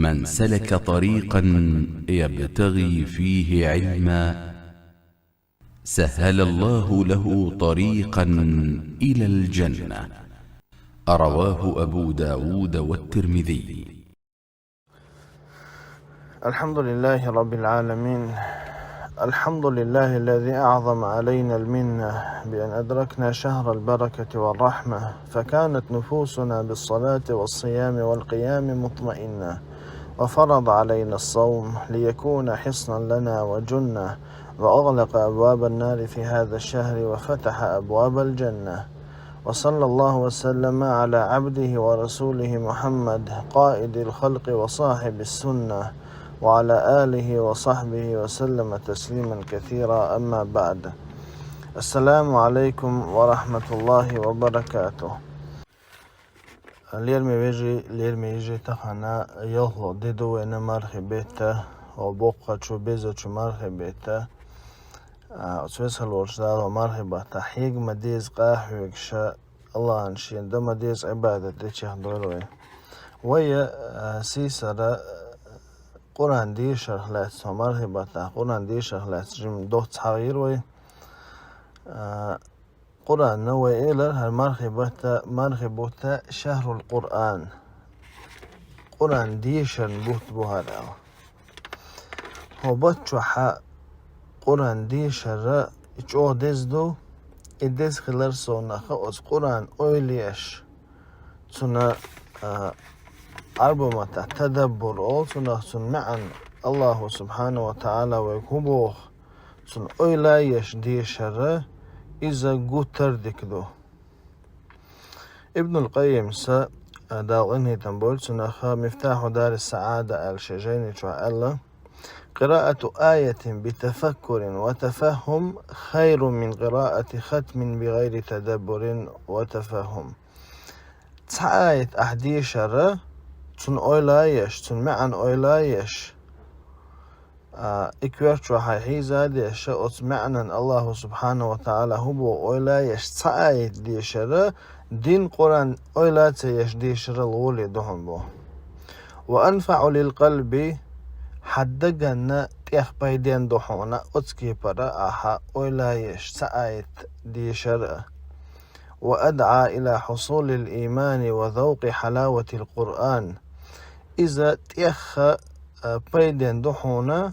من سلك طريقا يبتغي فيه علما سهل الله له طريقا إلى الجنة. رواه أبو داود والترمذي. الحمد لله رب العالمين. الحمد لله الذي أعظم علينا المنة بأن أدركنا شهر البركة والرحمة، فكانت نفوسنا بالصلاة والصيام والقيام مطمئنة، وفرض علينا الصوم ليكون حصنا لنا وجنة، وأغلق أبواب النار في هذا الشهر وفتح أبواب الجنة. وصلى الله وسلم على عبده ورسوله محمد قائد الخلق وصاحب السنة، وعلى آله وصحبه وسلم تسليما كثيرا. أما بعد، السلام عليكم ورحمة الله وبركاته. ليرمي تخنا يهو ديدو إن مرحبته وبوقة بيزو مرحبته سويسل ورشداد ومرحبة تحيق مديز قاحوك شاء الله انشين ده مديز عبادة دي شيخ دوروي ويا سيسرة قرآن دي شرح لاتس ومرحبة قرآن دي شرح لاتس جم دوت صغير وي قرآن نوي إلر مرحبة شهر القرآن قرآن دي شرح بوت بوهادا هو بطشو حق قرآن دي شرح إجو دزدو إدز خلر سونخ أز قرآن أوليش سنة أربعة تدبر أول سنة معا الله سبحانه وتعالى ويكبوخ سنة أوليش دي شرح إذا قتر دكدو. ابن القيم سا داو إنهي تنبول سنة مفتاح دار السعادة الشجين الله قراءة آية بتفكر وتفهم خير من قراءة ختم بغير تدبر وتفهم. آية أحدي شرة تن أولايش تن معن أولايش إكوارتو حيحي زاديش أتمعنا الله سبحانه وتعالى هو أولايش آية دي شرة دين قرآن أولاتيش دي شرة الغولي دهم بو. وأنفع للقلب حدقنا تيخ بايدين دوحونا أتكي برا أحا أولايش سعيت دي شرع، وأدعى إلى حصول الإيمان وذوق حلاوة القرآن. إذا تيخ بايدين دوحونا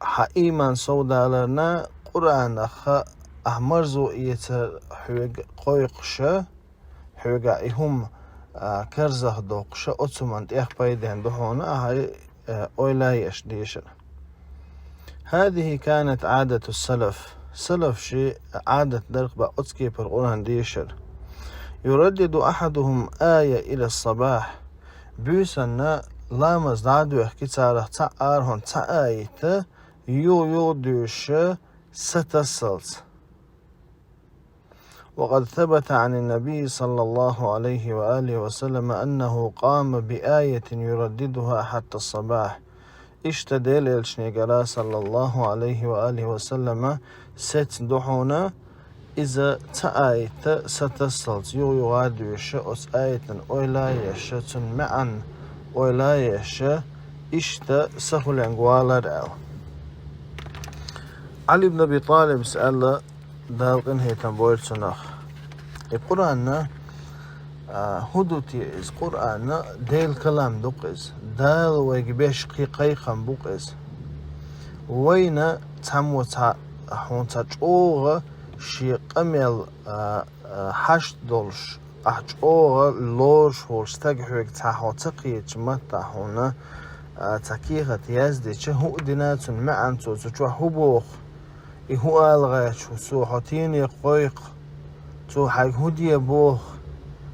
حا إيمان سودا لنا قرآن أخا أحمرزو إيتر حوغ قويقشا حوغ إهم كرزخ دوقشا أتسمان تيخ بايدين دوحونا هاي أولايش ديشر. هذه كانت عادة السلف. سلف شيء عادة درق بأتسكي بالقرآن ديشر. يردد أحدهم آية إلى الصباح بيسنا لامز دادو يحكي تاريخ تأرهن تأيت يو دوش ستسلت. وقد ثبت عن النبي صلى الله عليه وآله وسلم أنه قام بآية يرددها حتى الصباح. اشتدل الشنيقرا صلى الله عليه وآله وسلم ست دحونا إذا تآيت ستسلت يغادوش أس آية أولايش معا أولايش اشت سهل انقوال رأو. علي بن أبي طالب سأل دالقن هي تنبويل سنخ القرآن هدوتي إز قرآن ديل كلام دوقز دال ويجبش قيقم بوقز وين تمو حون تجوغ شي قمل حشت دولش أحجوغ لوش هولش تجحوك تحو تقيت متى هنا تكيغة يزدي هو دينات معن تو هبوخ هو الغاش سو حتيني قويق تو حق هدي بوخ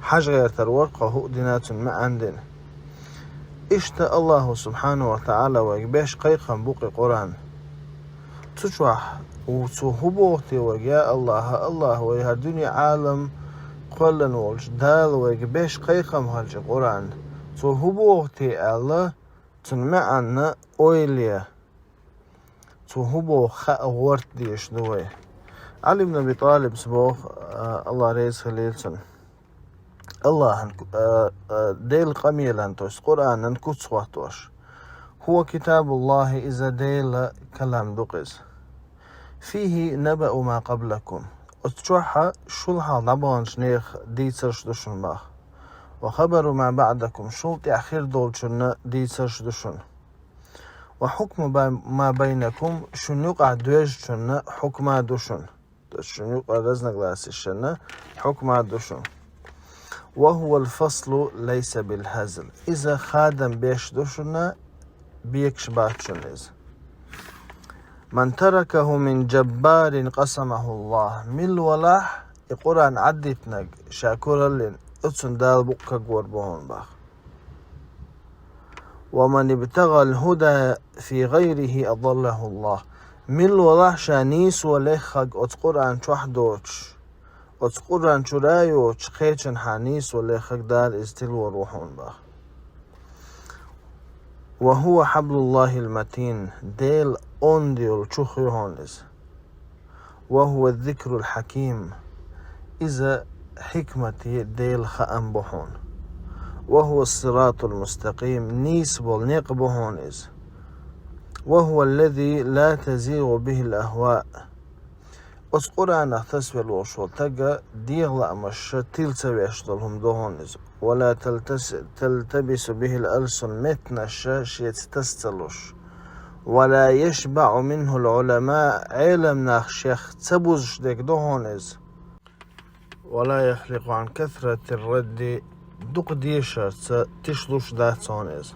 حاج غير ترورقه هو دينات ما عندنا. اشتا الله سبحانه وتعالى ويقباش قيقا بوقي قرآن تشوح وتو هبوغتي ويا الله ويا الدنيا عالم قلن والش دال ويقباش قيقا مهالج قرآن تو هبوغتي الله تنمعنا أويليا تو هبوغ خاورت ديش دوي. علي بن أبي طالب سبوخ الله ريز خليلسن الله ديل قميلا توش قرآن كتسواتوش هو كتاب الله إذا ديل كلام دقز فيه نبأ ما قبلكم اتشوحا شلها ضبان شنيخ ديتسرش دشن باخ وخبر ما بعدكم شلت أخير دول شن ديتسرش دشن وحكم ما بينكم شنوقع دوج شن حكم دشن شنوقع رزنق لاسي شن حكم دشن وهو الفصل ليس بالهزل إذا خادم بيش دشن بيكش باتشن إذا من تركه من جبار قسمه الله مل ولاح القرآن عدتنق شاكورا لين اتسن دال بقى قور بهون باخ ومن ابتغى الهدى في غيره أضله الله مل ولاح شانيس وليخق اتقرآن شوحدوش اتقرآن شرايوش خيشن حانيس وليخق دال استل وروحون باخ وهو حبل الله المتين ديل أنديل شخيهونز وهو الذكر الحكيم إذا حكمتي ديل خأم بحون وهو الصراط المستقيم نيسبل نقبهونز وهو الذي لا تزيغ به الأهواء أسقران اختصفل وشول تقى ديغلا مش تلتبي أشتلهم دهونز ولا تلتبس به الألسن متنش يتستلش ولا يشبع منه العلماء علم ناخ شيخ تبوز ديك دهونز ولا يخلق عن كثرة الرد دق ديشر تشلوش داتونز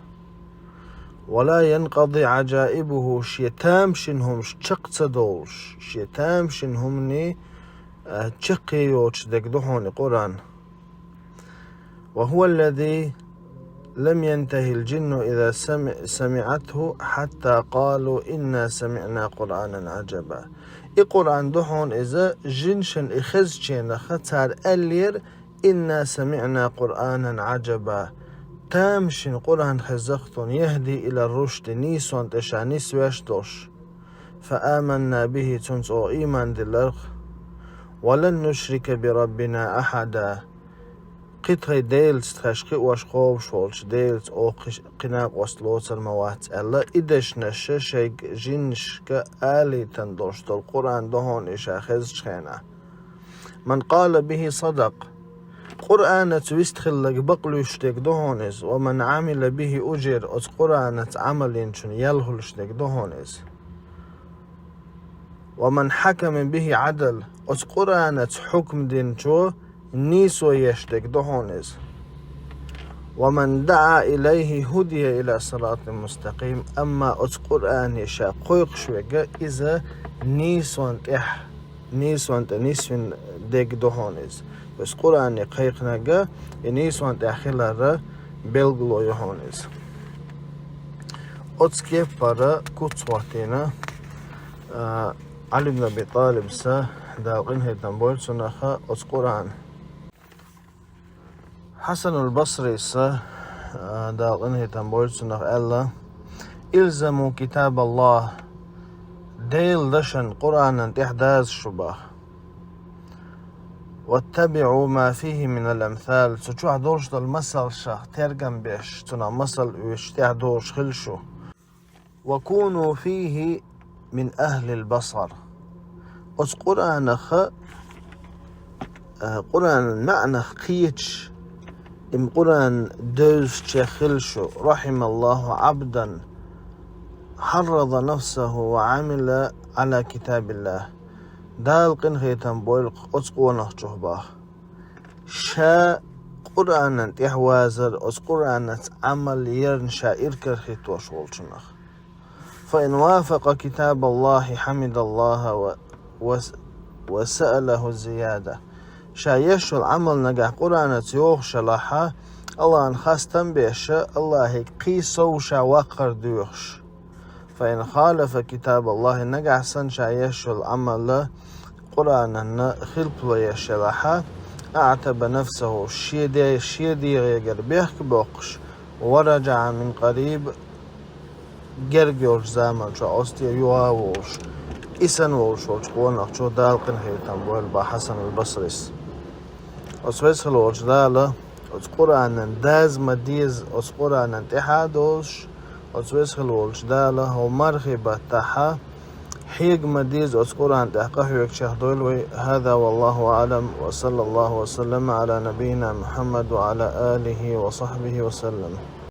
ولا ينقضي عجائبه شيتام شنهم شق تدولش شيتام شنهمني تشقيوش ديك دهوني قرآن وهو الذي لم ينتهي الجن إذا سمعته حتى قالوا إنا سمعنا قرآنا عجبا القرآن دهون إذا جنشن إخزشين خطر ألير إنا سمعنا قرآنا عجبا تامشن قرآن خزختون يهدي إلى الرشد نيسون تشانيس ويشتوش فآمنا به تنسو إيمان دلرخ ولن نشرك بربنا أحدا قطع ديلز تشقي واشخوب شولش ديلز او قناق وصلوت الموات ألا إدش نشا شيك جنشك آلي تندوشت القرآن دهون إشا خزشخينا من قال به صدق قرآن تويستخل لك بقلوشتك دهونز ومن عمل به أجر أز قرآن عمل شن يلهلشتك دهونز ومن حكم به عدل أز قرآن حكم دين شو نيسو يشتك دهونز ومن دعا إليه هدي إلى صراط مستقيم أما أز قرآن يشا قيق شوية إذا نيسون نيسون ديك دهونز بس قرآن قيقنا نيسون تأخيلها بلغلو يهونز أز كيف برا كتواتينا علي بن أبي طالب سا داقين هيتن بول سنخا أز قرآن حسن البصري سا داقين هيتن بول سنخ ألا إلزموا كتاب الله ديل دشن قرآن تحداز شباه واتبعوا ما فيه من الأمثال تشوح دورش المثل شخ ترجم بيش تنا مثل ويشتح دورش خلشو وكونوا فيه من أهل البصر أس قرآن قرآن معنى قيتش إم قرآن دوز شخلشو رحم الله عبدا حرض نفسه وعمل على كتاب الله دال قنخيتن بويل أسقونخ جهباه شا قرآن تحوازر أس قرآن عمل يرن شائر كرخيت وشولشنخ فإن وافق كتاب الله حمد الله وسأله الزيادة شا يشو العمل نجح قرآن تيوخ شلاحا الله انخاستن بيشا الله قيسو شا وقر ديوخش فإن خالف كتاب الله نجح سن شا يشو العمل قرآن خلب ليشلحا أعتب نفسه شيدي غير بيحك بوقش ورجع من قريب جرجور زامن شو أستي يواوش إسن ووش قوانق شو دالقن هيتن بويل با حسن البصريس أسويس خلوش دالة أس قرآن داز مديز أس قرآن تحادوش أس وسخل والش داله ومرخبة تحا حيق مديز أس قرآن تحقه يكشخ دولوي. هذا والله أعلم، وصلى الله وسلم على نبينا محمد وعلى آله وصحبه وسلم.